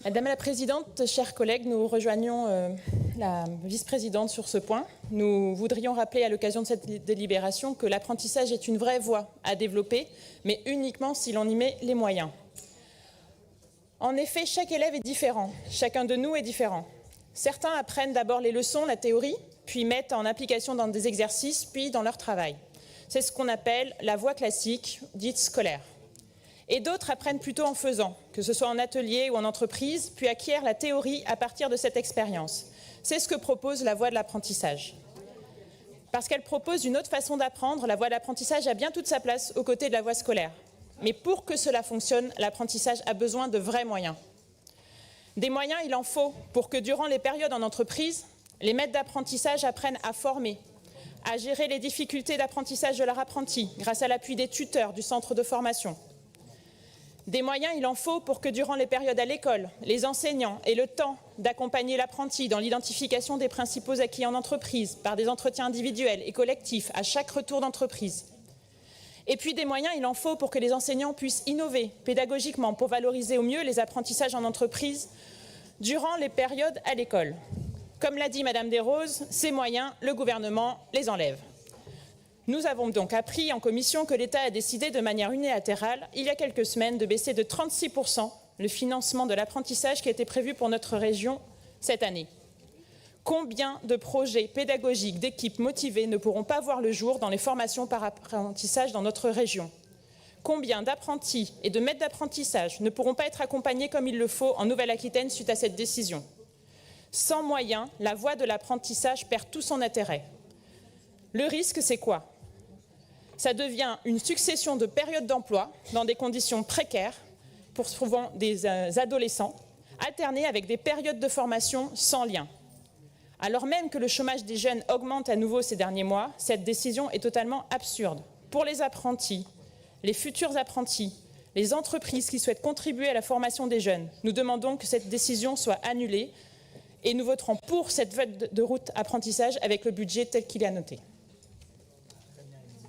Madame la Présidente, chers collègues, nous rejoignons la vice-présidente sur ce point. Nous voudrions rappeler à l'occasion de cette délibération que l'apprentissage est une vraie voie à développer, mais uniquement si l'on y met les moyens. En effet, chaque élève est différent, chacun de nous est différent. Certains apprennent d'abord les leçons, la théorie, puis mettent en application dans des exercices, puis dans leur travail. C'est ce qu'on appelle la voie classique, dite scolaire. Et d'autres apprennent plutôt en faisant, que ce soit en atelier ou en entreprise, puis acquièrent la théorie à partir de cette expérience. C'est ce que propose la voie de l'apprentissage. Parce qu'elle propose une autre façon d'apprendre, la voie de l'apprentissage a bien toute sa place aux côtés de la voie scolaire. Mais pour que cela fonctionne, l'apprentissage a besoin de vrais moyens. Des moyens, il en faut pour que durant les périodes en entreprise, les maîtres d'apprentissage apprennent à former, à gérer les difficultés d'apprentissage de leurs apprentis grâce à l'appui des tuteurs du centre de formation. Des moyens, il en faut pour que durant les périodes à l'école, les enseignants aient le temps d'accompagner l'apprenti dans l'identification des principaux acquis en entreprise par des entretiens individuels et collectifs à chaque retour d'entreprise. Et puis des moyens, il en faut pour que les enseignants puissent innover pédagogiquement pour valoriser au mieux les apprentissages en entreprise durant les périodes à l'école. Comme l'a dit Madame Desroses, ces moyens, le gouvernement les enlève. Nous avons donc appris en commission que l'État a décidé de manière unilatérale, il y a quelques semaines, de baisser de 36% le financement de l'apprentissage qui était prévu pour notre région cette année. Combien de projets pédagogiques d'équipes motivées ne pourront pas voir le jour dans les formations par apprentissage dans notre région? Combien d'apprentis et de maîtres d'apprentissage ne pourront pas être accompagnés comme il le faut en Nouvelle-Aquitaine suite à cette décision? Sans moyens, la voie de l'apprentissage perd tout son intérêt. Le risque, c'est quoi? Ça devient une succession de périodes d'emploi dans des conditions précaires pour souvent des adolescents, alternées avec des périodes de formation sans lien. Alors même que le chômage des jeunes augmente à nouveau ces derniers mois, cette décision est totalement absurde. Pour les apprentis, les futurs apprentis, les entreprises qui souhaitent contribuer à la formation des jeunes, nous demandons que cette décision soit annulée et nous voterons pour cette feuille de route apprentissage avec le budget tel qu'il est annoté.